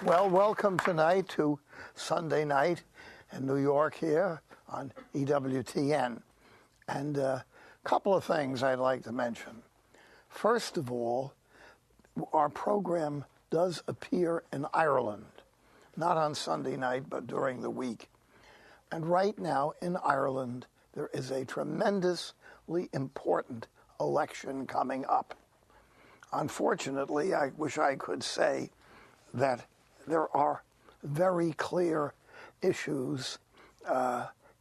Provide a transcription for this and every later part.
Well, welcome tonight to Sunday night in New York here on EWTN. And a couple of things I'd like to mention. First of all, our program does appear in Ireland, not on Sunday night, but during the week. And right now in Ireland, there is a tremendously important election coming up. Unfortunately, I wish I could say that there are very clear issues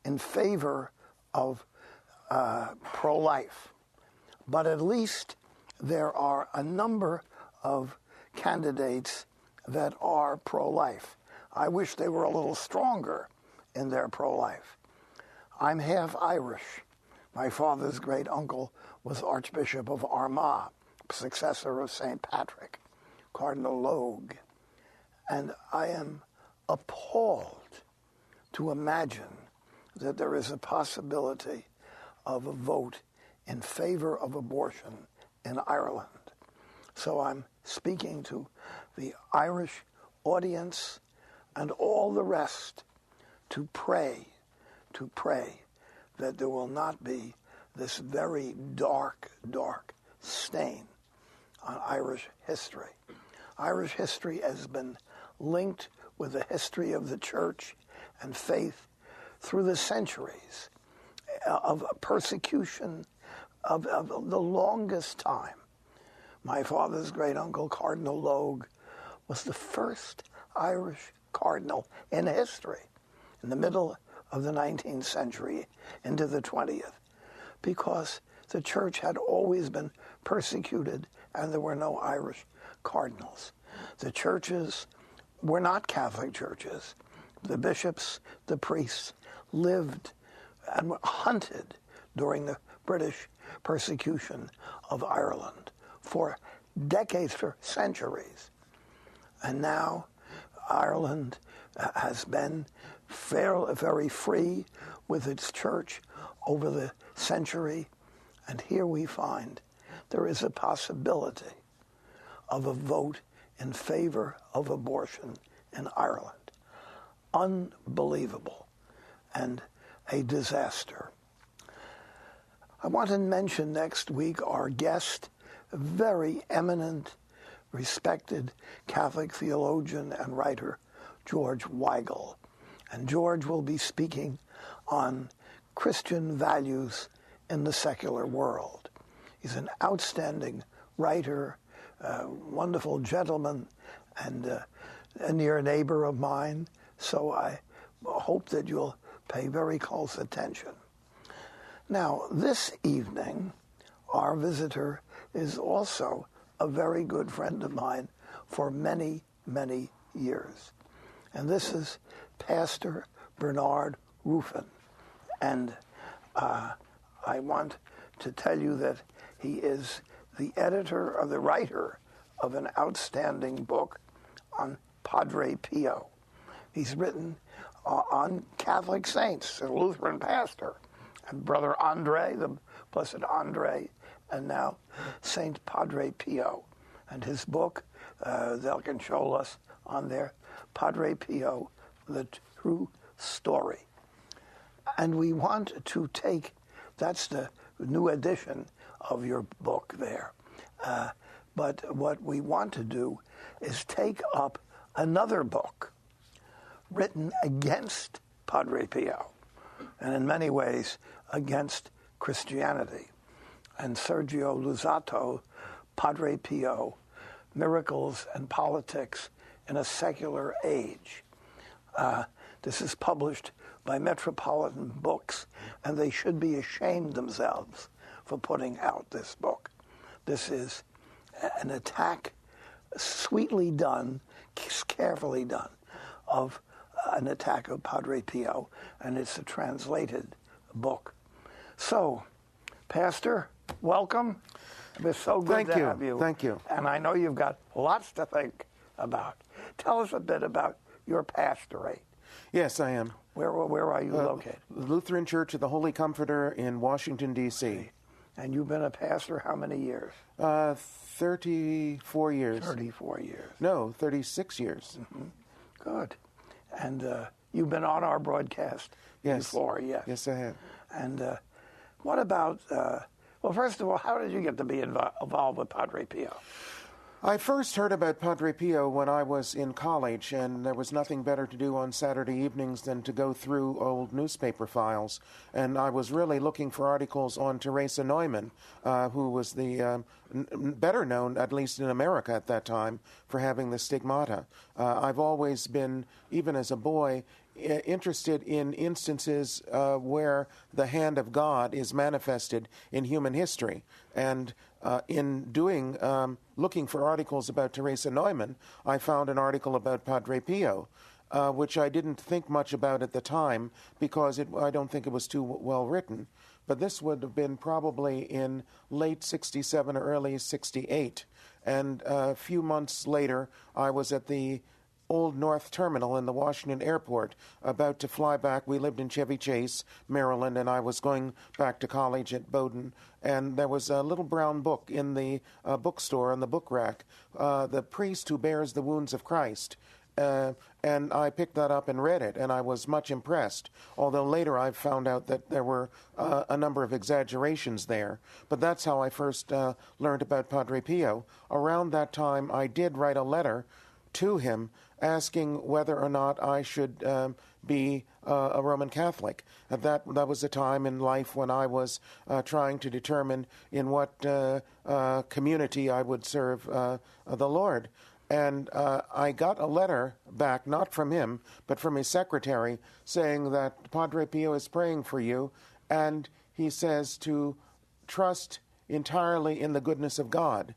in favor of pro-life. But at least there are a number of candidates that are pro-life. I wish they were a little stronger in their pro-life. I'm half Irish. My father's great uncle was Archbishop of Armagh, successor of St. Patrick, Cardinal Logue. And I am appalled to imagine that there is a possibility of a vote in favor of abortion in Ireland. So I'm speaking to the Irish audience and all the rest to pray that there will not be this very dark stain on Irish history. Irish history has been linked with the history of the church and faith through the centuries of persecution of the longest time. My father's great uncle, Cardinal Logue, was the first Irish cardinal in history in the middle of the 19th century into the 20th, because the church had always been persecuted and there were no Irish cardinals. The churches were not Catholic churches. The bishops, the priests lived and were hunted during the British persecution of Ireland for decades, for centuries. And now Ireland has been very free with its church over the century. And here we find there is a possibility of a vote in favor of abortion in Ireland. Unbelievable and a disaster. I want to mention next week our guest, a very eminent, respected Catholic theologian and writer, George Weigel. And George will be speaking on Christian values in the secular world. He's an outstanding writer, wonderful gentleman, and a near neighbor of mine, so I hope that you'll pay very close attention. Now, this evening, our visitor is also a very good friend of mine for many, many years. And this is Pastor Bernard Ruffin. And I want to tell you that he is the editor or the writer of an outstanding book on Padre Pio. He's written on Catholic saints, a Lutheran pastor, and Brother Andre, the Blessed Andre, and now Saint Padre Pio. And his book, they'll control us on there, Padre Pio, The True Story. And we want to take, that's the new edition of your book there. But what we want to do is take up another book written against Padre Pio, and in many ways against Christianity. And Sergio Luzzatto, Padre Pio, Miracles and Politics in a Secular Age. This is published by Metropolitan Books, and they should be ashamed themselves for putting out this book. This is an attack, sweetly done, carefully done, of an attack of Padre Pio, and it's a translated book. So, Pastor, welcome. It's so good to have you. Thank you. And I know you've got lots to think about. Tell us a bit about your pastorate. Yes, I am. Where are you located? Lutheran Church of the Holy Comforter in Washington, D.C. And you've been a pastor how many years? 34 years. 34 years. No, 36 years. Mm-hmm. Good. And you've been on our broadcast before, yes. Yes, I have. And what about, well, first of all, how did you get to be involved with Padre Pio? I first heard about Padre Pio when I was in college, and there was nothing better to do on Saturday evenings than to go through old newspaper files. And I was really looking for articles on Teresa Neumann, who was the better known, at least in America at that time, for having the stigmata. I've always been, even as a boy, interested in instances where the hand of God is manifested in human history. And in doing, looking for articles about Teresa Neumann, I found an article about Padre Pio, which I didn't think much about at the time because I don't think it was too well written. But this would have been probably in late 67 or early 68. And a few months later, I was at the Old North Terminal in the Washington Airport, about to fly back. We lived in Chevy Chase, Maryland, and I was going back to college at Bowdoin. And there was a little brown book in the bookstore on the book rack, The Priest Who Bears the Wounds of Christ. And I picked that up and read it, and I was much impressed, although later I found out that there were a number of exaggerations there. But that's how I first learned about Padre Pio. Around that time, I did write a letter to him asking whether or not I should be a Roman Catholic. That was a time in life when I was trying to determine in what community I would serve the Lord. And I got a letter back, not from him, but from his secretary, saying that Padre Pio is praying for you, and he says to trust entirely in the goodness of God.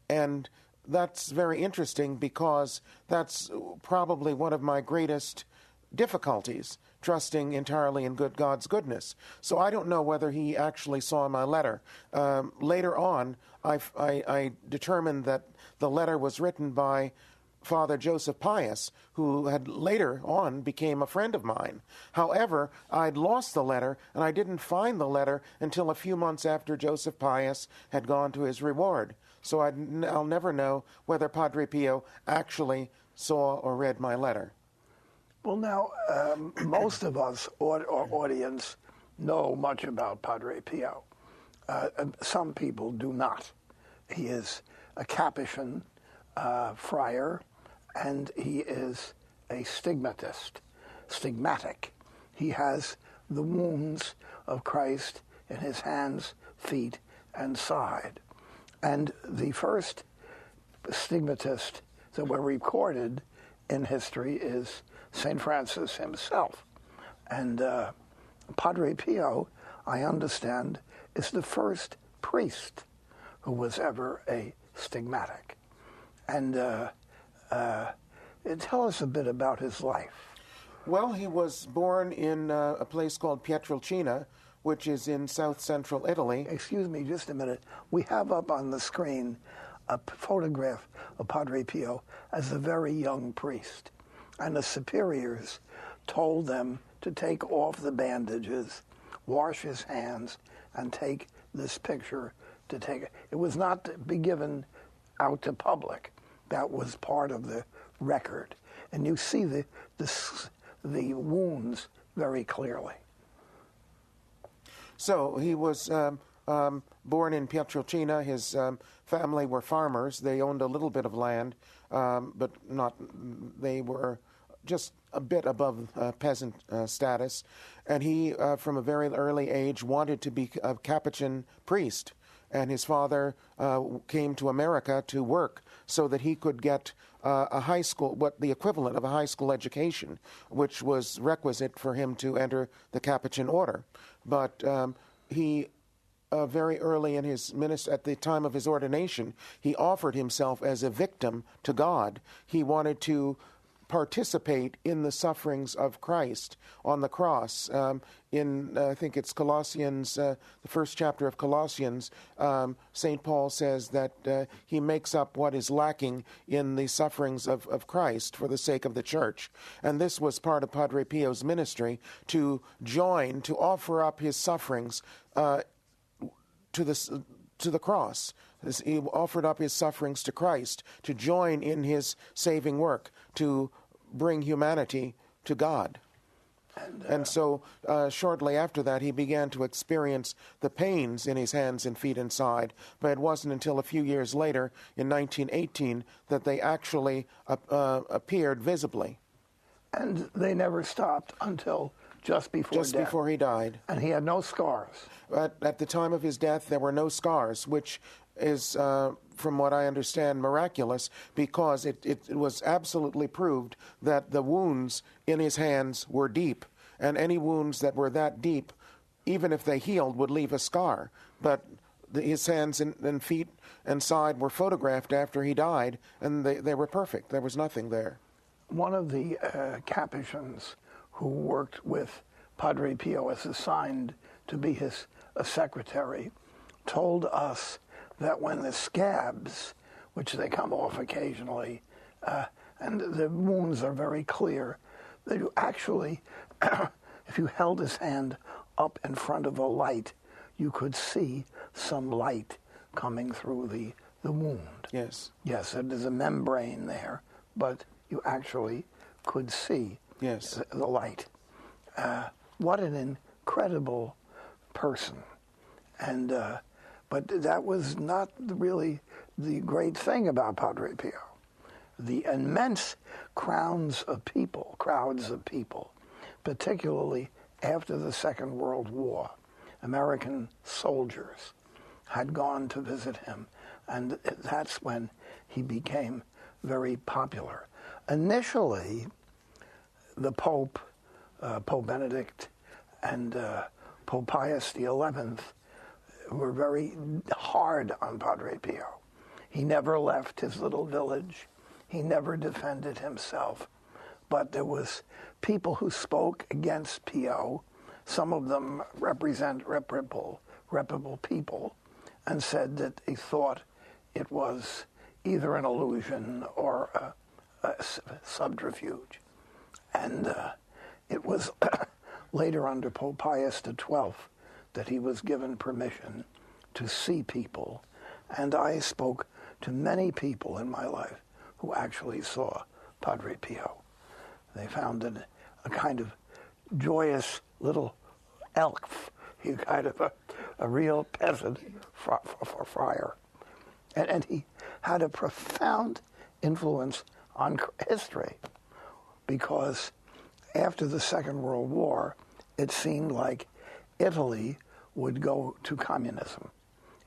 And that's very interesting because that's probably one of my greatest difficulties, trusting entirely in God's goodness. So I don't know whether he actually saw my letter. Later on, I determined that the letter was written by Father Joseph Pius, who had later on became a friend of mine. However, I'd lost the letter, and I didn't find the letter until a few months after Joseph Pius had gone to his reward. So I'll never know whether Padre Pio actually saw or read my letter. Well, now, most of us, our audience, know much about Padre Pio. Some people do not. He is a Capuchin friar, and he is a stigmatic. He has the wounds of Christ in his hands, feet, and side. And the first stigmatist that were recorded in history is St. Francis himself. And Padre Pio, I understand, is the first priest who was ever a stigmatic. And tell us a bit about his life. Well, he was born in a place called Pietrelcina, which is in south-central Italy. Excuse me just a minute. We have up on the screen a photograph of Padre Pio as a very young priest. And the superiors told them to take off the bandages, wash his hands, and take this picture to take it. It was not to be given out to public. That was part of the record. And you see the wounds very clearly. So he was born in Pietrelcina. His family were farmers. They owned a little bit of land, but not. They were just a bit above peasant status. And he, from a very early age, wanted to be a Capuchin priest. and his father came to America to work so that he could get a high school, what the equivalent of a high school education, which was requisite for him to enter the Capuchin order. But he very early in his ministry, at the time of his ordination, he offered himself as a victim to God. He wanted to participate in the sufferings of Christ on the cross. I think it's Colossians, the first chapter of Colossians, St. Paul says that he makes up what is lacking in the sufferings of Christ for the sake of the church. And this was part of Padre Pio's ministry, to offer up his sufferings to the cross. He offered up his sufferings to Christ, to join in his saving work, to bring humanity to God. And so shortly after that, he began to experience the pains in his hands and feet and side. But it wasn't until a few years later, in 1918, that they actually appeared visibly. And they never stopped until just before death. Just before he died. And he had no scars. At the time of his death, there were no scars, which is, from what I understand, miraculous, because it was absolutely proved that the wounds in his hands were deep, and any wounds that were that deep, even if they healed, would leave a scar. But his hands and feet and side were photographed after he died, and they were perfect. There was nothing there. One of the Capuchins who worked with Padre Pio, as assigned to be his secretary, told us that when the scabs, which they come off occasionally, and the wounds are very clear, that you actually, if you held his hand up in front of a light, you could see some light coming through the wound. Yes. Yes, there's a membrane there, but you actually could see the light. What an incredible person. And but that was not really the great thing about Padre Pio. The immense crowds of people, particularly after the Second World War, American soldiers had gone to visit him, and that's when he became very popular. Initially, the Pope, Pope Benedict, and Pope Pius XI were very hard on Padre Pio. He never left his little village. He never defended himself. But there was people who spoke against Pio. Some of them represent reputable people, and said that they thought it was either an illusion or a subterfuge. And it was later under Pope Pius XII that he was given permission to see people. And I spoke to many people in my life who actually saw Padre Pio. They found it a kind of joyous little elf. He kind of a real peasant friar. And he had a profound influence on history, because after the Second World War, it seemed like Italy would go to communism.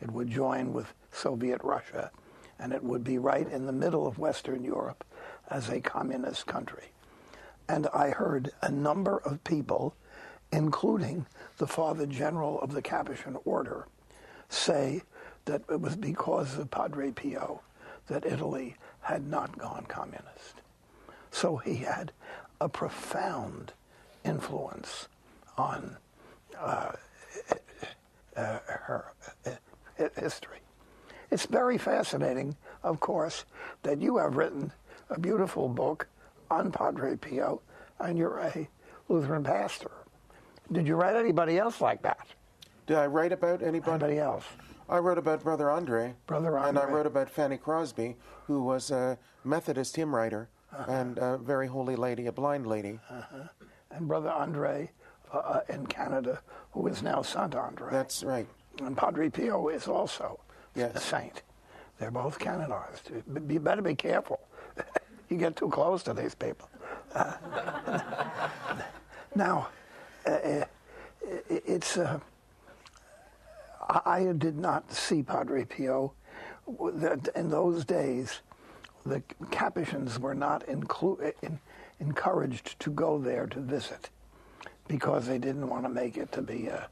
It would join with Soviet Russia, and it would be right in the middle of Western Europe as a communist country. And I heard a number of people, including the Father General of the Capuchin Order, say that it was because of Padre Pio that Italy had not gone communist. So he had a profound influence on her history. It's very fascinating, of course, that you have written a beautiful book on Padre Pio, and you're a Lutheran pastor. Did you write anybody else like that? Did I write about anybody else? I wrote about Brother Andre. And I wrote about Fanny Crosby, who was a Methodist hymn writer and a very holy lady, a blind lady. And Brother Andre in Canada, who is now Saint Andre. That's right. And Padre Pio is also a saint. They're both canonized. You better be careful. You get too close to these people. Now, it's I did not see Padre Pio. In those days, the Capuchins were not encouraged to go there to visit because they didn't want to make it to be a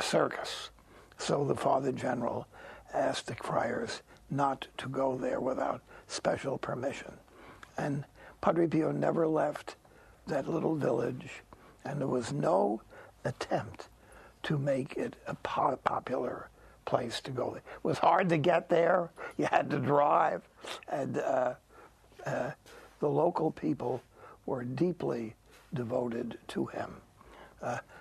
circus. So the Father General asked the friars not to go there without special permission. And Padre Pio never left that little village, and there was no attempt to make it a popular place to go. It was hard to get there. You had to drive. And the local people were deeply devoted to him.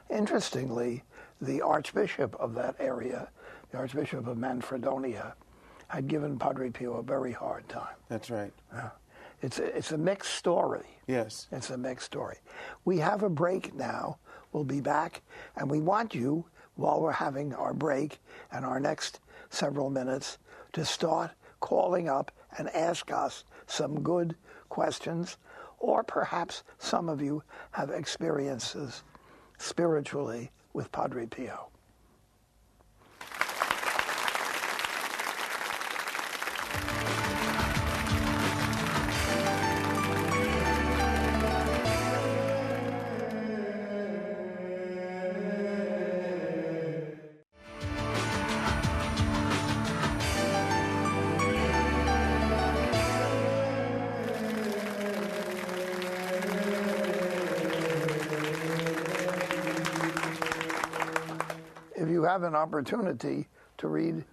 Interestingly, the Archbishop of that area, the Archbishop of Manfredonia, had given Padre Pio a very hard time. That's right. It's a mixed story. Yes. It's a mixed story. We have a break now. We'll be back, and we want you, while we're having our break and our next several minutes, to start calling up and ask us some good questions, or perhaps some of you have experiences spiritually with Padre Pio. If you have an opportunity to read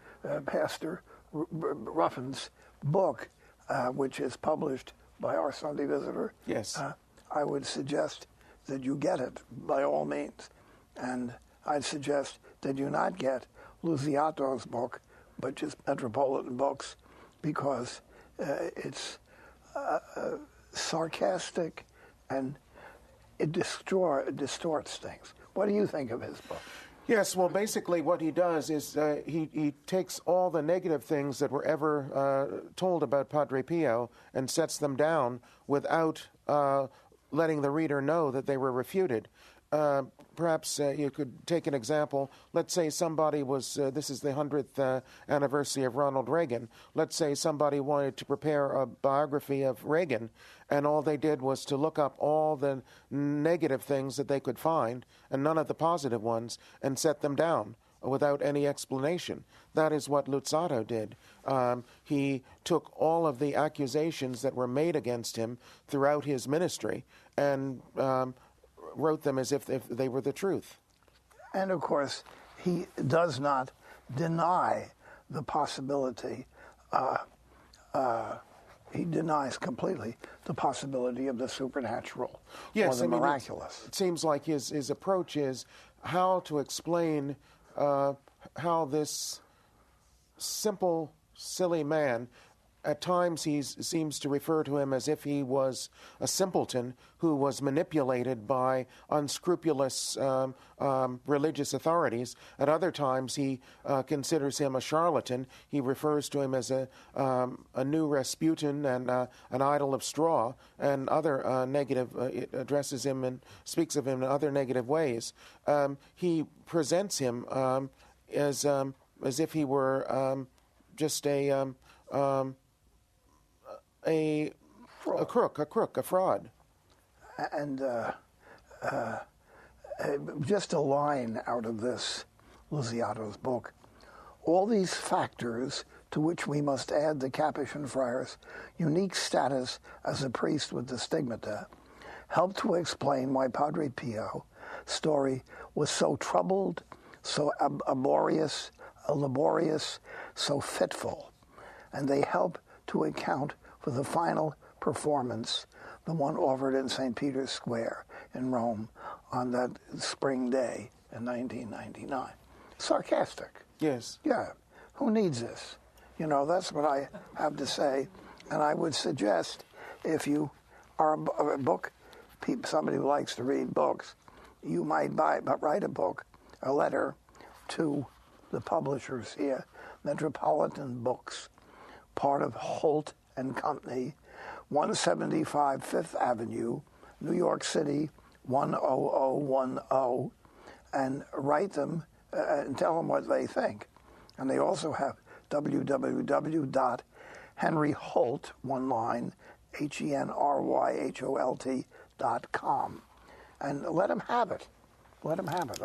Pastor Ruffin's book, which is published by our Sunday Visitor, yes, I would suggest that you get it by all means. And I'd suggest that you not get Luziato's book, but just Metropolitan Books, because it's sarcastic and it distorts things. What do you think of his book? Yes, well, basically what he does is he takes all the negative things that were ever told about Padre Pio and sets them down without letting the reader know that they were refuted. Perhaps you could take an example. Let's say somebody was, this is the 100th anniversary of Ronald Reagan. Let's say somebody wanted to prepare a biography of Reagan, and all they did was to look up all the negative things that they could find, and none of the positive ones, and set them down without any explanation. That is what Luzzatto did. He took all of the accusations that were made against him throughout his ministry and wrote them as if they were the truth. And of course, he does not deny the possibility, he denies completely the possibility of the supernatural or the miraculous. It seems like his approach is how to explain how this simple, silly man, at times he seems to refer to him as if he was a simpleton who was manipulated by unscrupulous religious authorities. At other times he considers him a charlatan. He refers to him as a new Rasputin and an idol of straw, and other negative, it addresses him and speaks of him in other negative ways. He presents him as if he were just a crook, a fraud. And just a line out of this, Luziato's book. All these factors to which we must add the Capuchin friar's unique status as a priest with the stigmata help to explain why Padre Pio Story was so troubled, so laborious, so fitful, and they help to account for the final performance, the one offered in St. Peter's Square in Rome on that spring day in 1999. Sarcastic. Yes. Yeah. Who needs this? You know, that's what I have to say. And I would suggest, if you are a book, somebody who likes to read books, you might write a book, a letter to the publishers here, Metropolitan Books, part of Holt and Company, 175 Fifth Avenue, New York City, 10010, and write them and tell them what they think. And they also have www.henryholt, one line, HenryHolt.com. And let them have it. Let them have it.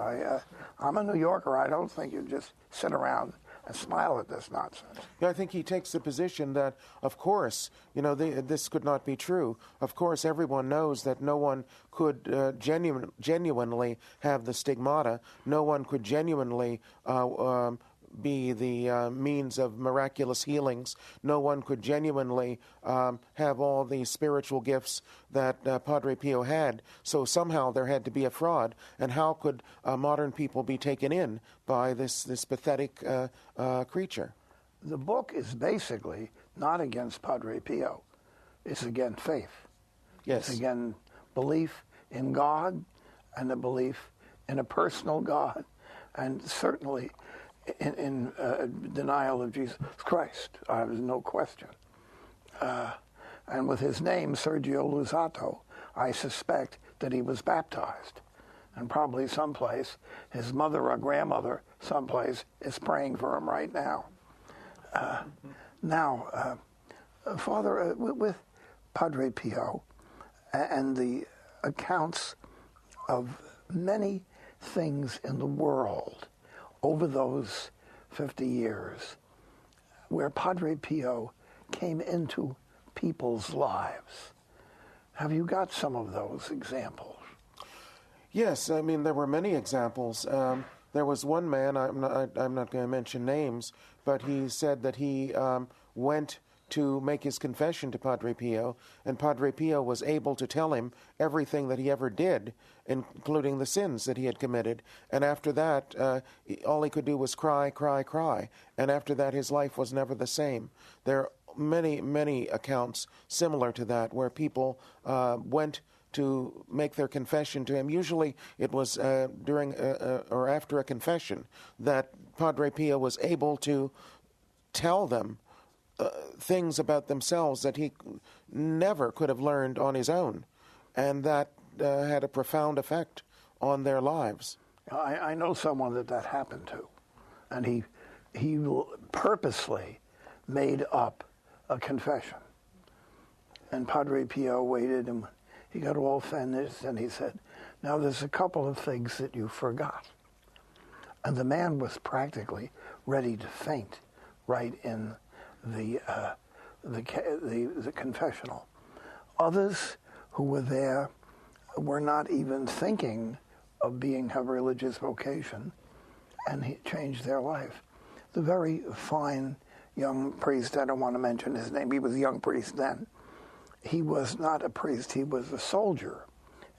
I'm a New Yorker. I don't think you just sit around and smile at this nonsense. Yeah, I think he takes the position that, of course, this could not be true. Of course, everyone knows that no one could genuinely have the stigmata. No one could genuinely be the means of miraculous healings. No one could genuinely have all the spiritual gifts that Padre Pio had. So somehow there had to be a fraud. And how could modern people be taken in by this pathetic creature? The book is basically not against Padre Pio. It's against faith. Yes. It's against belief in God and a belief in a personal God, and certainly in denial of Jesus Christ. There's no question. And with his name, Sergio Luzzatto, I suspect that he was baptized. And probably someplace, his mother or grandmother someplace is praying for him right now. Father, with Padre Pio and the accounts of many things in the world over those 50 years, where Padre Pio came into people's lives. Have you got some of those examples? Yes, I mean, there were many examples. There was one man, I'm not going to mention names, but he said that he went to make his confession to Padre Pio, and Padre Pio was able to tell him everything that he ever did, including the sins that he had committed. And after that, all he could do was cry, cry, cry. And after that, his life was never the same. There are many, many accounts similar to that, where people went to make their confession to him. Usually it was during or after a confession that Padre Pio was able to tell them things about themselves that he never could have learned on his own, and that had a profound effect on their lives. I know someone that happened to, and he purposely made up a confession. And Padre Pio waited, and he got all finished, and he said, "Now there's a couple of things that you forgot." And the man was practically ready to faint right in the confessional. Others who were there were not even thinking of have a religious vocation, and he changed their life. The very fine young priest, I don't want to mention his name, he was a young priest then. He was not a priest, he was a soldier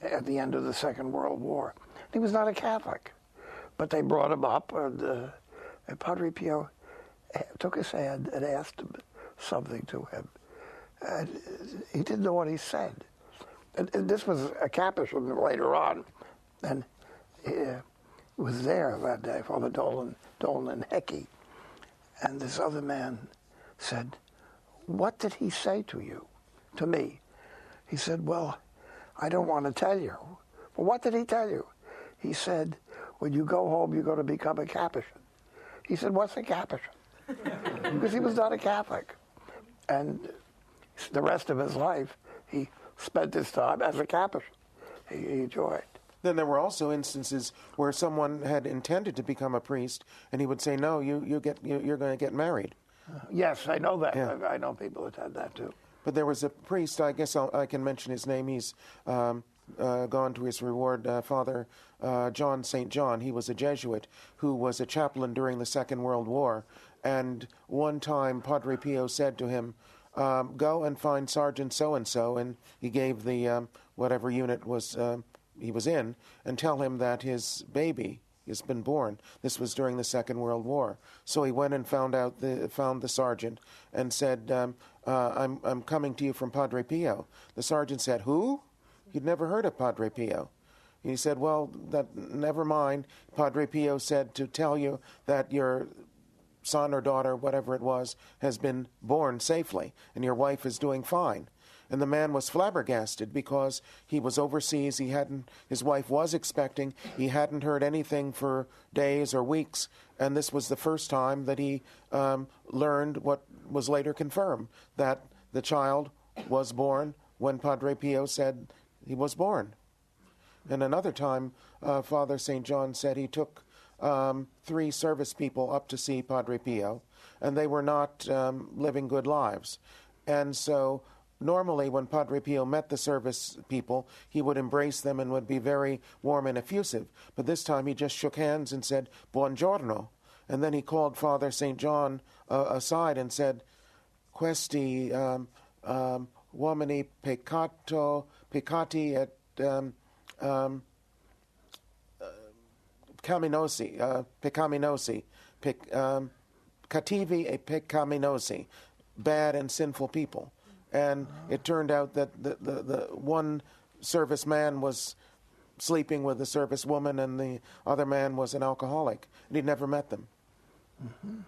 at the end of the Second World War. He was not a Catholic, but they brought him up, and Padre Pio took his hand and asked him something to him. And he didn't know what he said. And this was a Capuchin later on, and he was there that day, Father Dolan and Hecky. And this other man said, "What did he say to you?" To me. He said, "Well, I don't want to tell you." "Well, what did he tell you?" He said, "When you go home, you're going to become a Capuchin." He said, "What's a Capuchin?" Because he was not a Catholic. And the rest of his life, he spent his time as a Capuchin. He enjoyed. Then there were also instances where someone had intended to become a priest, and he would say, "No, you're going to get married." Yes, I know that. Yeah. I know people that had that too. But there was a priest, I guess I can mention his name. He's gone to his reward, Father John St. John. He was a Jesuit who was a chaplain during the Second World War. And one time Padre Pio said to him, "Go and find Sergeant so-and-so," and he gave the whatever unit was he was in, and tell him that his baby has been born. This was during the Second World War. So he went and found the sergeant and said, I'm coming to you from Padre Pio." The sergeant said, "Who?" He'd never heard of Padre Pio. He said, "Well, never mind. Padre Pio said to tell you that your son or daughter, whatever it was, has been born safely, and your wife is doing fine." And the man was flabbergasted because he was overseas. His wife was expecting. He hadn't heard anything for days or weeks. And this was the first time that he learned what was later confirmed, that the child was born when Padre Pio said he was born. And another time, Father St. John said he took 3 service people up to see Padre Pio, and they were not living good lives. And so normally when Padre Pio met the service people, he would embrace them and would be very warm and effusive. But this time he just shook hands and said, "Buongiorno." And then he called Father St. John aside and said, "Questi uomini peccati et peccaminosi, cattivi e peccaminosi, bad and sinful people." And it turned out that the one service man was sleeping with the service woman, and the other man was an alcoholic, and he'd never met them. Mm-hmm.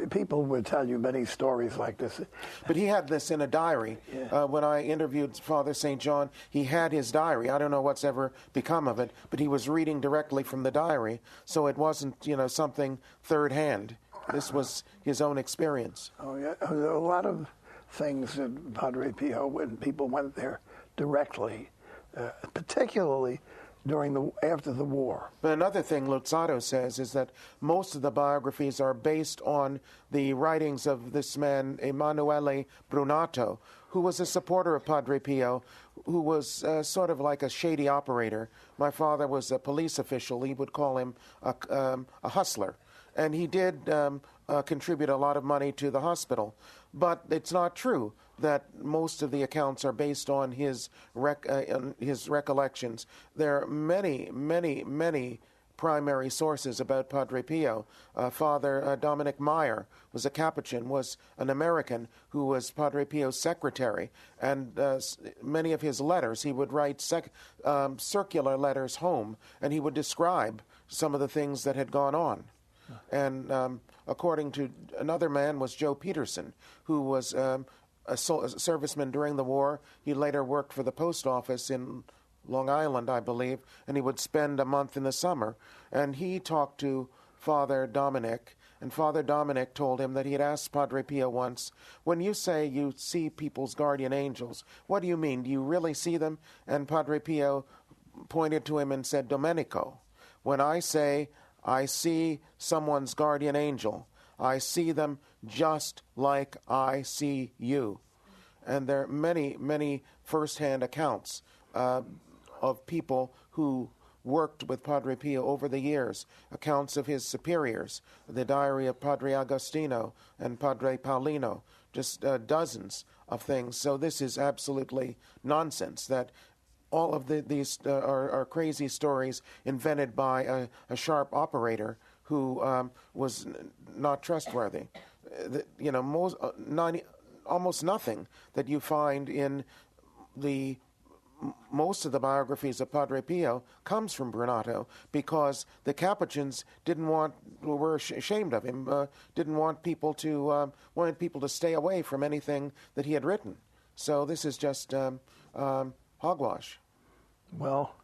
People would tell you many stories like this. But he had this in a diary. Yeah. When I interviewed Father St. John, he had his diary. I don't know what's ever become of it, but he was reading directly from the diary, so it wasn't, something third hand. This was his own experience. Oh, yeah. There were a lot of things at Padre Pio when people went there directly, particularly after the war. But another thing Luzzatto says is that most of the biographies are based on the writings of this man, Emanuele Brunato, who was a supporter of Padre Pio, who was sort of like a shady operator. My father was a police official. He would call him a hustler. And he did contribute a lot of money to the hospital. But it's not true that most of the accounts are based on his recollections. There are many, many, many primary sources about Padre Pio. Father Dominic Meyer was a Capuchin, was an American who was Padre Pio's secretary, and many of his letters, he would write circular letters home, and he would describe some of the things that had gone on. And according to another man was Joe Peterson, who was a serviceman during the war. He later worked for the post office in Long Island, I believe, and he would spend a month in the summer. And he talked to Father Dominic, and Father Dominic told him that he had asked Padre Pio once, "When you say you see people's guardian angels, what do you mean? Do you really see them?" And Padre Pio pointed to him and said, "Domenico, when I say I see someone's guardian angel, I see them just like I see you." And there are many, many first-hand accounts of people who worked with Padre Pio over the years, accounts of his superiors, the diary of Padre Agostino and Padre Paulino, just dozens of things. So this is absolutely nonsense that all of these are crazy stories invented by a sharp operator who was not trustworthy. Almost nothing that you find in most of the biographies of Padre Pio comes from Brunato, because the Capuchins were ashamed of him, wanted people to stay away from anything that he had written. So this is just hogwash. Well,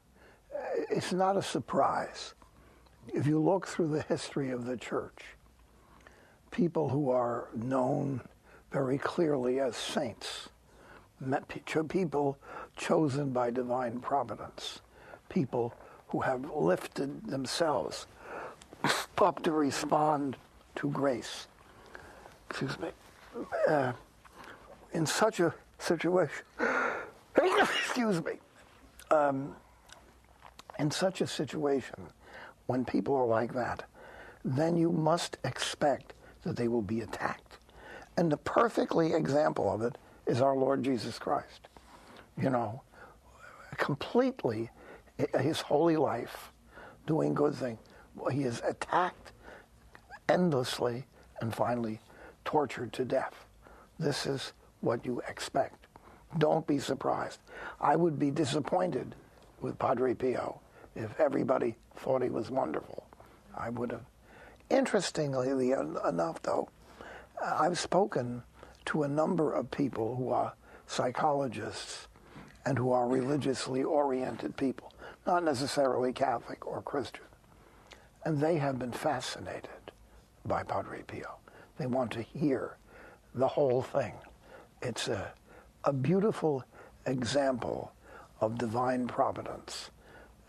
it's not a surprise. If you look through the history of the church, people who are known very clearly as saints, people chosen by divine providence, people who have lifted themselves up to respond to grace. In such a situation, in such a situation, when people are like that, then you must expect that they will be attacked. And the perfectly example of it is our Lord Jesus Christ. Completely, his holy life, doing good things. He is attacked endlessly and finally tortured to death. This is what you expect. Don't be surprised. I would be disappointed with Padre Pio if everybody thought he was wonderful. I would have. Interestingly enough, though, I've spoken to a number of people who are psychologists and who are religiously oriented people, not necessarily Catholic or Christian. And they have been fascinated by Padre Pio. They want to hear the whole thing. It's a beautiful example of divine providence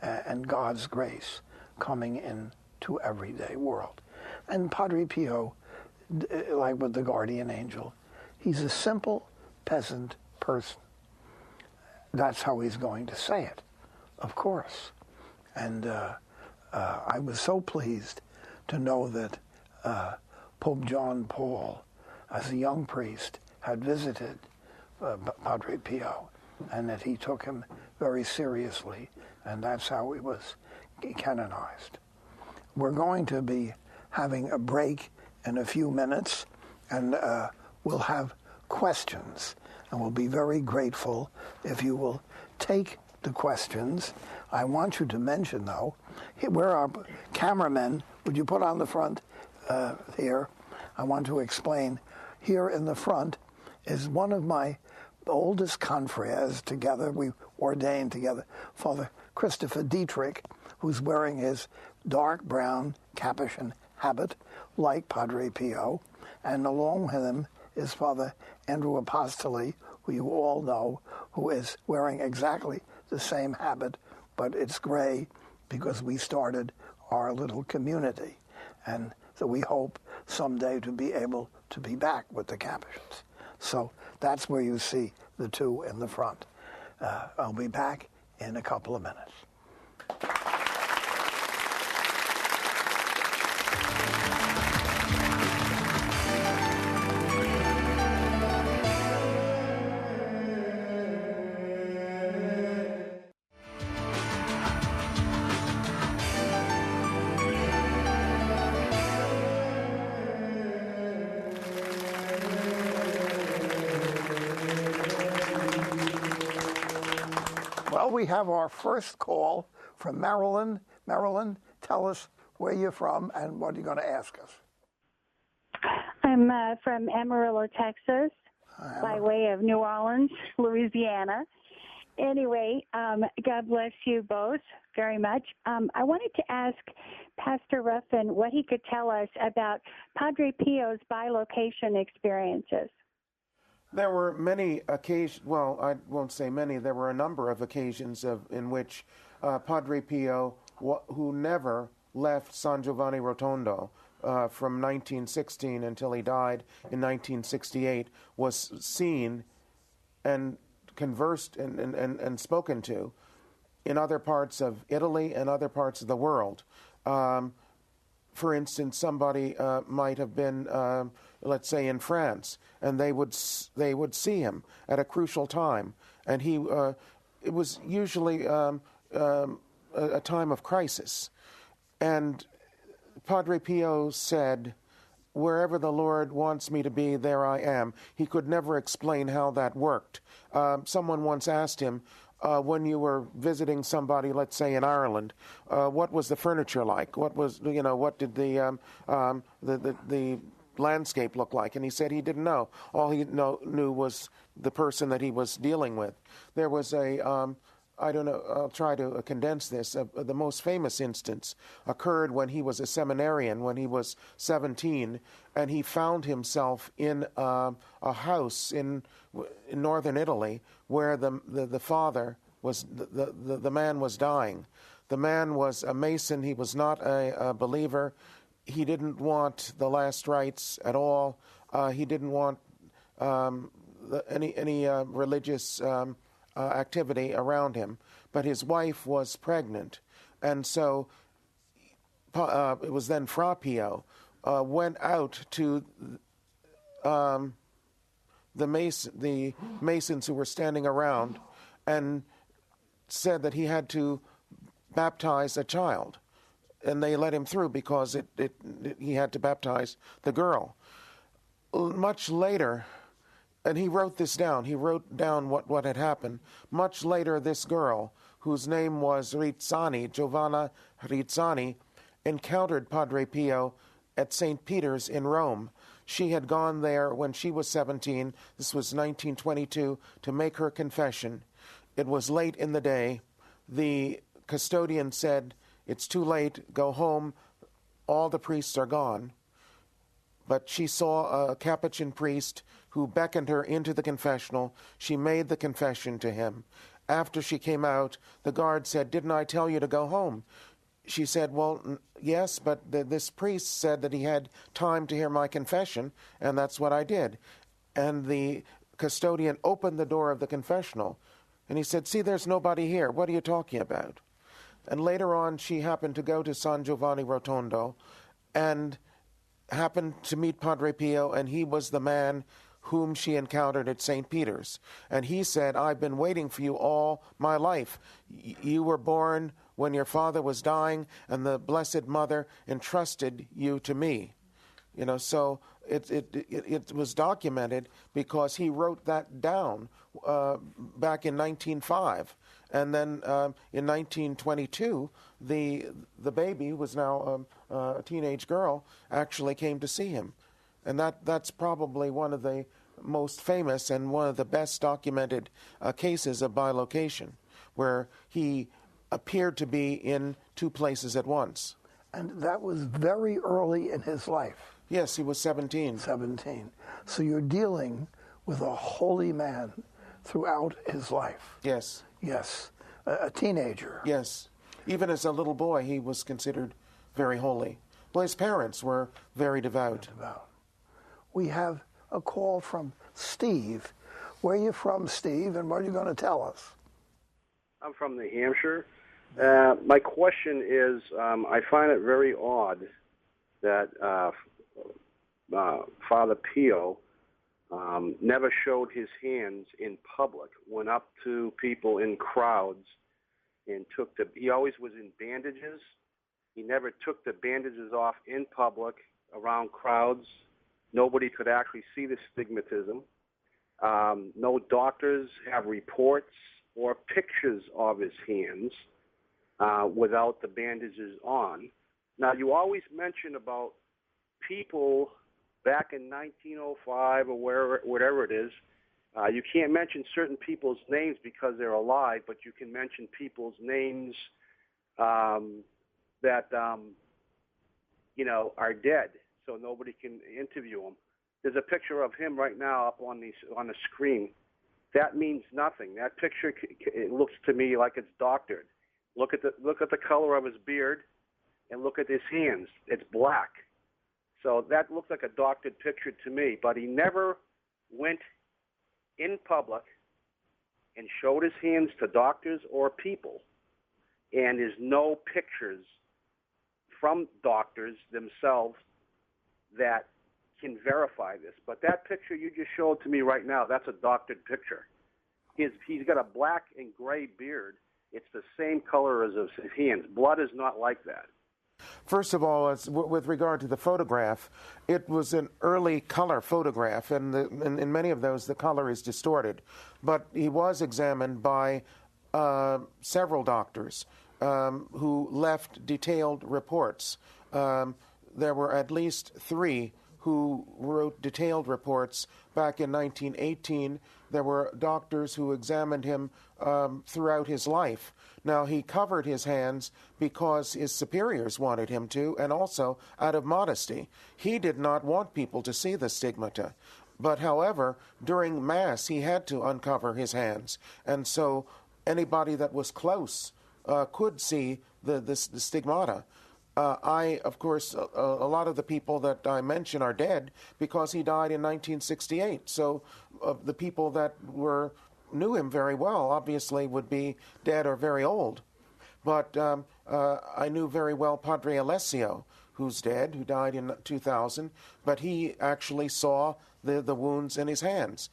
and God's grace coming into everyday world. And Padre Pio, like with the guardian angel, he's a simple peasant person. That's how he's going to say it, of course. And I was so pleased to know that Pope John Paul, as a young priest, had visited Padre Pio, and that he took him very seriously, and that's how he was canonized. We're going to be having a break in a few minutes, and we'll have questions, and we'll be very grateful if you will take the questions. I want you to mention, though, where our cameramen, would you put on the front here? I want to explain. Here in the front is one of my oldest confreres together. We ordained together, Father Christopher Dietrich, who's wearing his dark brown Capuchin habit like Padre Pio, and along with him is Father Andrew Apostoli, who you all know, who is wearing exactly the same habit, but it's gray because we started our little community. And so we hope someday to be able to be back with the Capuchins. So that's where you see the two in the front. I'll be back in a couple of minutes. Well, we have our first call from Maryland. Maryland, tell us where you're from and what you're going to ask us. I'm from Amarillo, Texas, by way of New Orleans, Louisiana. Anyway, God bless you both very much. I wanted to ask Pastor Ruffin what he could tell us about Padre Pio's bilocation experiences. There were many occasions, well, I won't say many, there were a number of occasions in which Padre Pio, who never left San Giovanni Rotondo from 1916 until he died in 1968, was seen and conversed and spoken to in other parts of Italy and other parts of the world. For instance, somebody might have been, let's say, in France, and they would see him at a crucial time, and it was usually a time of crisis. And Padre Pio said, "Wherever the Lord wants me to be, there I am." He could never explain how that worked. Someone once asked him, when you were visiting somebody, let's say in Ireland, what was the furniture like? What did the landscape look like? And he said he didn't know. All he knew was the person that he was dealing with. There was I don't know, I'll try to condense this. The most famous instance occurred when he was a seminarian, when he was 17, and he found himself in a house in northern Italy where the father was, the man was dying. The man was a Mason. He was not a believer. He didn't want the last rites at all. He didn't want any religious activity around him, but his wife was pregnant, and so it was then Fra Pio went out to the Masons who were standing around and said that he had to baptize a child, and they let him through because he had to baptize the girl. Much later, and he wrote this down. He wrote down what had happened. Much later, this girl, whose name was Rizzani, Giovanna Rizzani, encountered Padre Pio at St. Peter's in Rome. she had gone there when she was 17, this was 1922, to make her confession. It was late in the day. The custodian said, "It's too late, go home, all the priests are gone." But she saw a Capuchin priest who beckoned her into the confessional. She made the confession to him. After she came out, the guard said, "Didn't I tell you to go home?" She said, "Well, yes, but this priest said that he had time to hear my confession, and that's what I did." And the custodian opened the door of the confessional, and he said, "See, there's nobody here. What are you talking about?" And later on, she happened to go to San Giovanni Rotondo and happened to meet Padre Pio, and he was the man whom she encountered at St. Peter's. And he said, "I've been waiting for you all my life. You were born when your father was dying, and the Blessed Mother entrusted you to me." You know, so it was documented because he wrote that down back in 1905. And then in 1922, the baby, who was now a teenage girl, actually came to see him. And that's probably one of the most famous and one of the best documented cases of bilocation, where he appeared to be in two places at once. And that was very early in his life. Yes, he was 17. 17. So you're dealing with a holy man throughout his life. Yes. Yes. A teenager. Yes. Even as a little boy, he was considered very holy. Well, his parents were very devout. We have a call from Steve. Where are you from, Steve, and what are you going to tell us? I'm from New Hampshire. My question is, I find it very odd that Father Pio never showed his hands in public, went up to people in crowds and he always was in bandages. He never took the bandages off in public around crowds. Nobody could actually see the stigmatism. No doctors have reports or pictures of his hands without the bandages on. Now, you always mention about people back in 1905 or whatever it is. You can't mention certain people's names because they're alive, but you can mention people's names that are dead, so nobody can interview them. There's a picture of him right now up on the screen. That means nothing. That picture, it looks to me like it's doctored. Look at the color of his beard, and look at his hands. It's black. So that looks like a doctored picture to me. But he never went in public and showed his hands to doctors or people. And there's no pictures from doctors themselves that can verify this. But that picture you just showed to me right now, that's a doctored picture. He's got a black and gray beard. It's the same color as his hands. Blood is not like that. First of all, with regard to the photograph, it was an early color photograph, and in many of those the color is distorted. But he was examined by several doctors who left detailed reports. There were at least 3 who wrote detailed reports back in 1918. There were doctors who examined him throughout his life. Now, he covered his hands because his superiors wanted him to, and also out of modesty. He did not want people to see the stigmata. But, however, during Mass, he had to uncover his hands. And so anybody that was close could see the stigmata. Of course, a lot of the people that I mention are dead because he died in 1968. So the people that knew him very well obviously would be dead or very old. But I knew very well Padre Alessio, who's dead, who died in 2000, but he actually saw the wounds in his hands.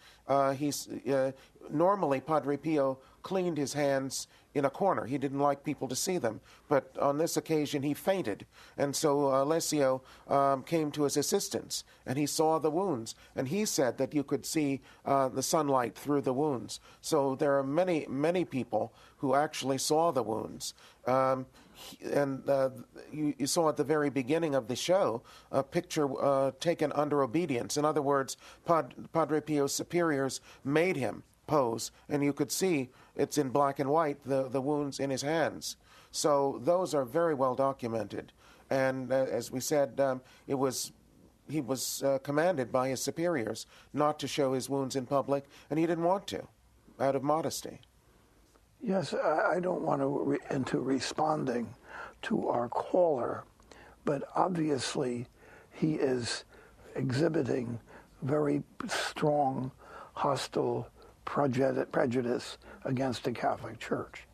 Normally, Padre Pio cleaned his hands in a corner. He didn't like people to see them. But on this occasion, he fainted. And so Alessio came to his assistance, and he saw the wounds. And he said that you could see the sunlight through the wounds. So there are many, many people who actually saw the wounds. You saw at the very beginning of the show a picture taken under obedience. In other words, Padre Pio's superiors made him pose, and you could see it's in black and white, the wounds in his hands. So those are very well documented. And as we said, he was commanded by his superiors not to show his wounds in public, and he didn't want to, out of modesty. Yes, I don't want to into responding to our caller, but obviously he is exhibiting very strong hostile prejudice against the Catholic Church.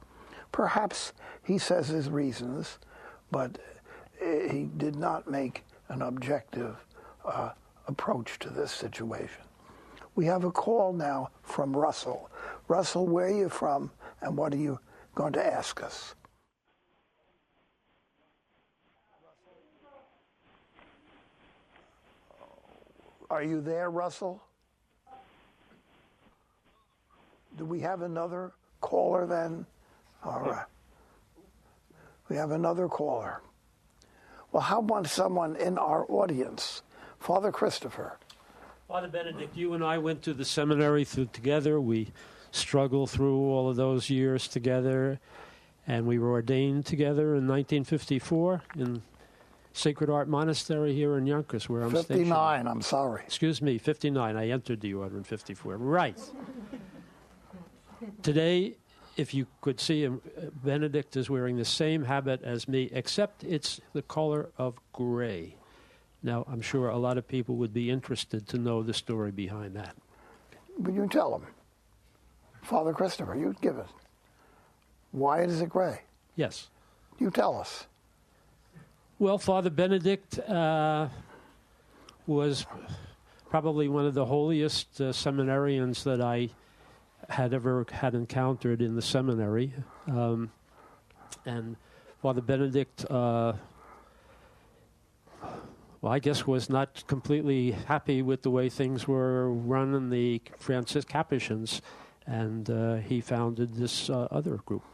Perhaps he says his reasons, but he did not make an objective approach to this situation. We have a call now from Russell. Russell, where are you from, and what are you going to ask us? Are you there, Russell? Do we have another caller then? All right. We have another caller. Well, how about someone in our audience? Father Christopher. Father Benedict, you and I went to the seminary together. We struggled through all of those years together, and we were ordained together in 1954 in Sacred Heart Monastery here in Yonkers, where I'm stationed. 59, I'm sorry. Excuse me, 59. I entered the order in 54. Right. Today, if you could see him, Benedict is wearing the same habit as me, except it's the color of gray. Now, I'm sure a lot of people would be interested to know the story behind that. But you tell them. Father Christopher, you give it. Why is it gray? Yes. You tell us. Well, Father Benedict was probably one of the holiest seminarians that I had ever had encountered in the seminary. And Father Benedict, I guess, was not completely happy with the way things were run in the Francis Capuchins, and he founded this other group.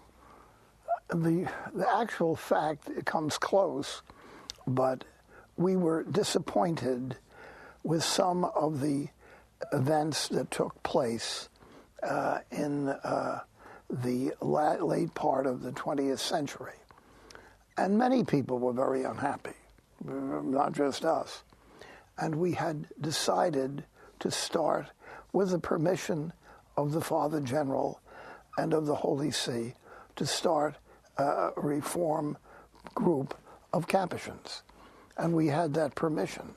The actual fact, it comes close, but we were disappointed with some of the events that took place in the late part of the 20th century. And many people were very unhappy, not just us. And we had decided to start, with the permission of the Father General and of the Holy See, to start a reform group of Capuchins. And we had that permission.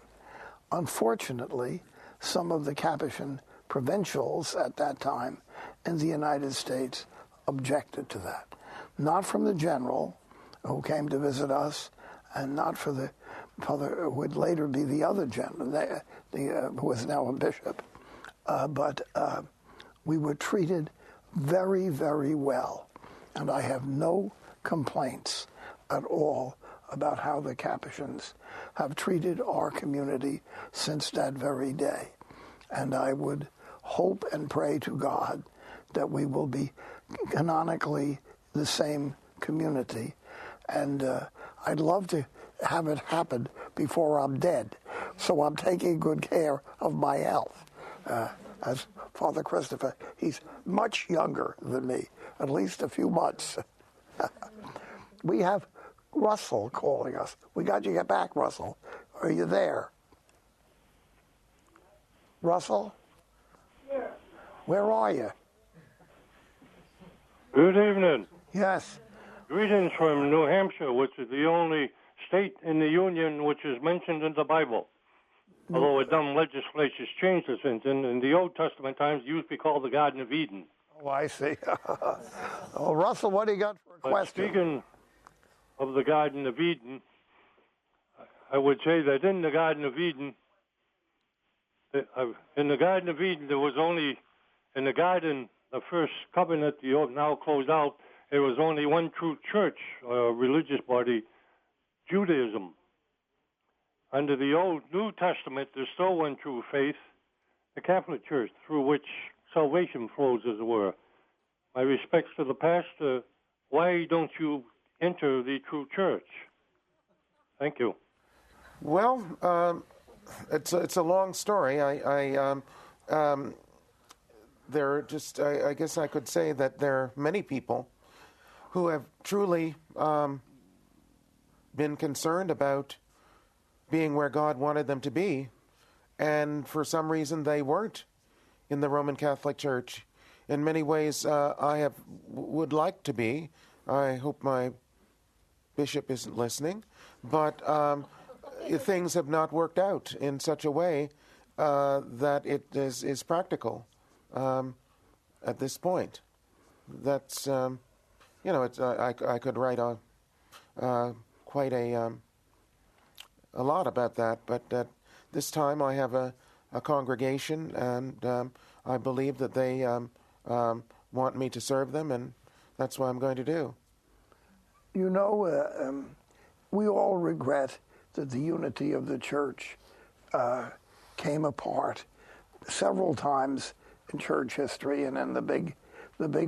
Unfortunately, some of the Capuchin provincials at that time in the United States objected to that. Not from the general who came to visit us, and not for the father who would later be the other general, who is now a bishop. But we were treated very, very well. And I have no complaints at all about how the Capuchins have treated our community since that very day. And I would hope and pray to God that we will be canonically the same community. And I'd love to have it happen before I'm dead. So I'm taking good care of my health. As Father Christopher, he's much younger than me, at least a few months. We have Russell calling us. We got you back, Russell. Are you there? Russell? Yeah. Where are you? Good evening. Yes. Greetings from New Hampshire, which is the only state in the Union which is mentioned in the Bible. Although a dumb legislature's changed it since. In the Old Testament times, it used to be called the Garden of Eden. Oh, I see. Oh, Russell, what do you got for a question? Speaking of the Garden of Eden, I would say that in the Garden of Eden, there was only, in the garden, the first covenant, now closed out, there was only one true church, religious body, Judaism. Under the Old New Testament, there's still one true faith, the Catholic Church, through which salvation flows, as it were. My respects to the pastor. Why don't you enter the true church? Thank you. Well, it's a long story. I guess I could say that there are many people who have truly been concerned about being where God wanted them to be, and for some reason they weren't in the Roman Catholic Church. In many ways, I would like to be. I hope my bishop isn't listening, but things have not worked out in such a way that it is practical at this point. That's I could write quite a lot about that, but at this time I have a congregation, and I believe that they want me to serve them, and that's what I'm going to do. You know, we all regret that the unity of the church came apart several times in church history, and in the big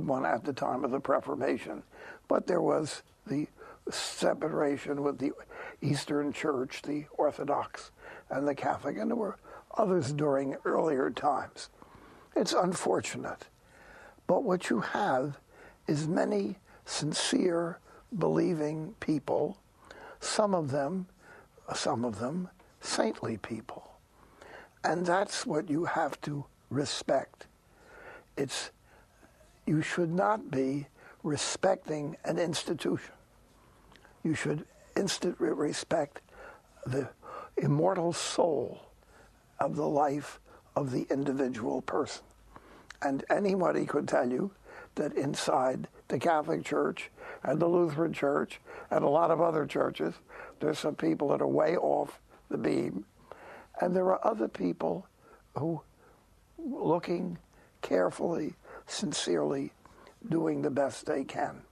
one at the time of the Reformation. But there was the separation with the Eastern Church, the Orthodox, and the Catholic, and there were others during earlier times. It's unfortunate. But what you have is many sincere, believing people, some of them saintly people. And that's what you have to respect. You should not be respecting an institution. You should respect the immortal soul of the life of the individual person. And anybody could tell you that inside the Catholic Church and the Lutheran Church and a lot of other churches, there's some people that are way off the beam. And there are other people who, looking carefully, sincerely, doing the best they can.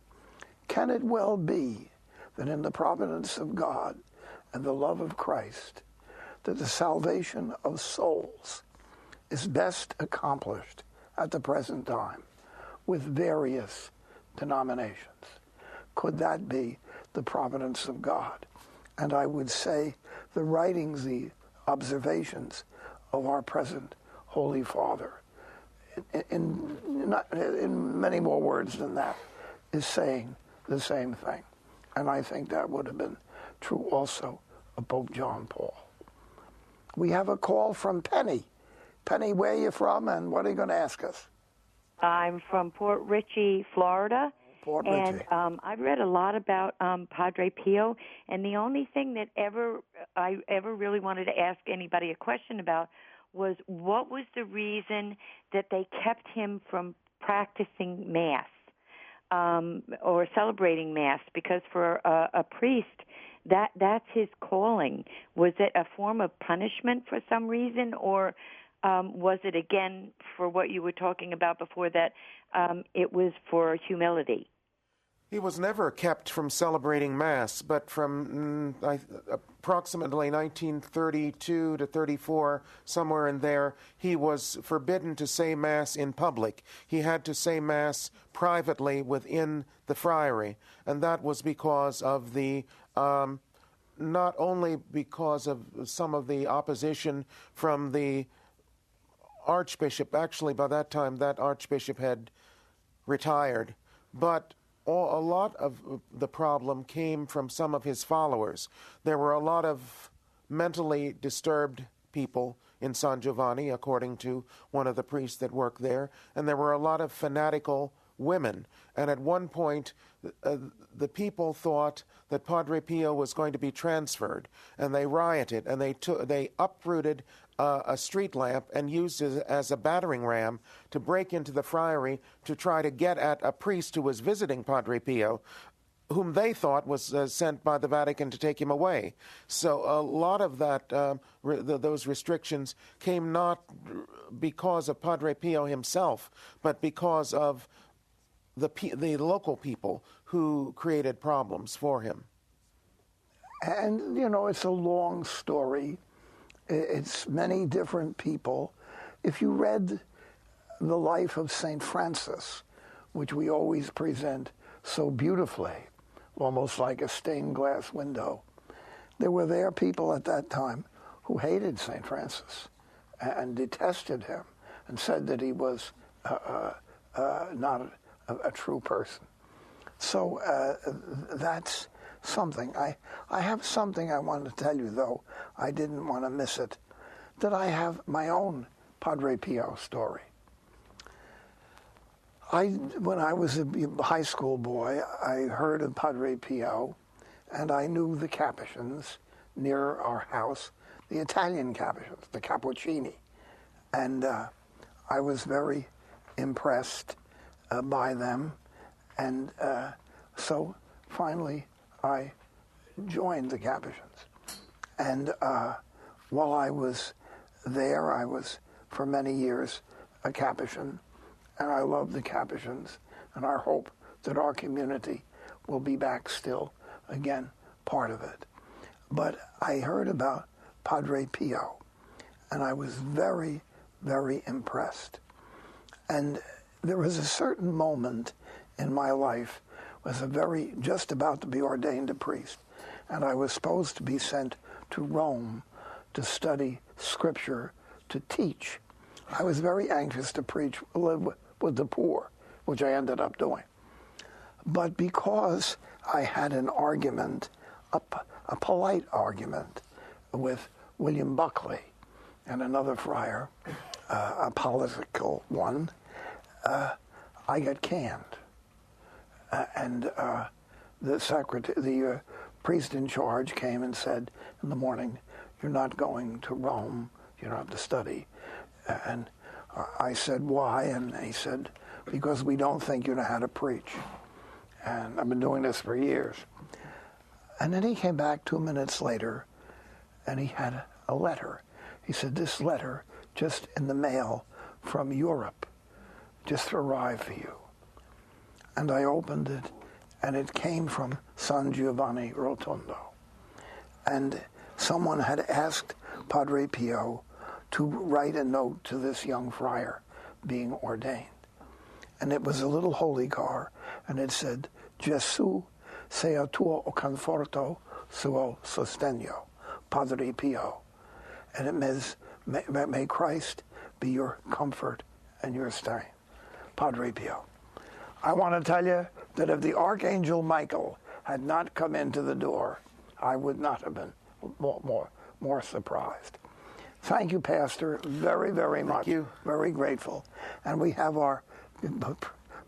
Can it well be that in the providence of God and the love of Christ, that the salvation of souls is best accomplished at the present time with various denominations? Could that be the providence of God? And I would say the writings, the observations of our present Holy Father, in many more words than that, is saying the same thing. And I think that would have been true also of Pope John Paul. We have a call from Penny. Penny, where are you from, and what are you going to ask us? I'm from Port Richey, Florida. Port Richey. And I've read a lot about Padre Pio, and the only thing that I ever really wanted to ask anybody a question about was what was the reason that they kept him from practicing Mass or celebrating Mass? Because for a priest, that's his calling. Was it a form of punishment for some reason, or was it, again, for what you were talking about before, that it was for humility? He was never kept from celebrating Mass, but from approximately 1932 to 34, somewhere in there, he was forbidden to say Mass in public. He had to say Mass privately within the friary, and that was because of the not only because of some of the opposition from the Archbishop. Actually, by that time, that Archbishop had retired, but a lot of the problem came from some of his followers. There were a lot of mentally disturbed people in San Giovanni, according to one of the priests that worked there, and there were a lot of fanatical women. And at one point, the people thought that Padre Pio was going to be transferred, and they rioted, and they uprooted a street lamp and used it as a battering ram to break into the friary to try to get at a priest who was visiting Padre Pio, whom they thought was sent by the Vatican to take him away. So a lot of that, those restrictions came not because of Padre Pio himself, but because of the local people who created problems for him. And, it's a long story. It's many different people. If you read the life of St. Francis, which we always present so beautifully, almost like a stained glass window, there people at that time who hated St. Francis and detested him and said that he was not a true person. So that's something. I have something I want to tell you, though. I didn't want to miss it. That I have my own Padre Pio story. When I was a high school boy, I heard of Padre Pio, and I knew the Capuchins near our house, the Italian Capuchins, the Cappuccini. And I was very impressed by them. And so finally I joined the Capuchins. And while I was there, I was for many years a Capuchin. And I love the Capuchins, and I hope that our community will be back still, again, part of it. But I heard about Padre Pio, and I was very, very impressed. And there was a certain moment in my life, was just about to be ordained a priest, and I was supposed to be sent to Rome to study Scripture, to teach. I was very anxious to preach, live with the poor, which I ended up doing. But because I had an argument, a polite argument, with William Buckley and another friar, a political one, I got canned. And the priest in charge came and said in the morning, "You're not going to Rome, you don't have to study." And I said, "Why?" And he said, "Because we don't think you know how to preach." And I've been doing this for years. And then he came back 2 minutes later, and he had a letter. He said, "This letter, just in the mail from Europe, just arrived for you." And I opened it, and it came from San Giovanni Rotondo. And someone had asked Padre Pio to write a note to this young friar being ordained. And it was a little holy car, and it said, "Gesù sea tuo conforto suo sostegno, Padre Pio." And it means, may Christ be your comfort and your strength, Padre Pio. I want to tell you that if the Archangel Michael had not come into the door, I would not have been more surprised. Thank you, Pastor, very, very much. Thank you. Very grateful. And we have our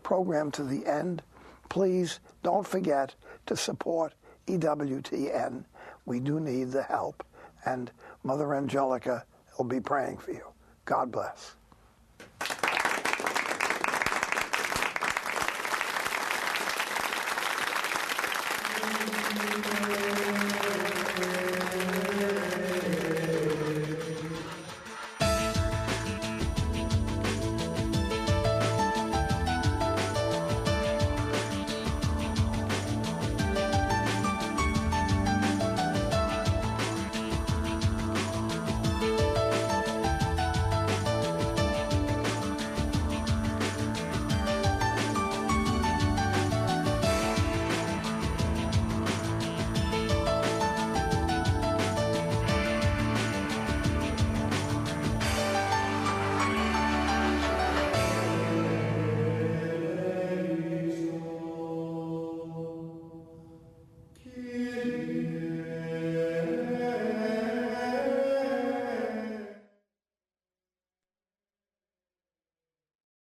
program to the end. Please don't forget to support EWTN. We do need the help. And Mother Angelica will be praying for you. God bless.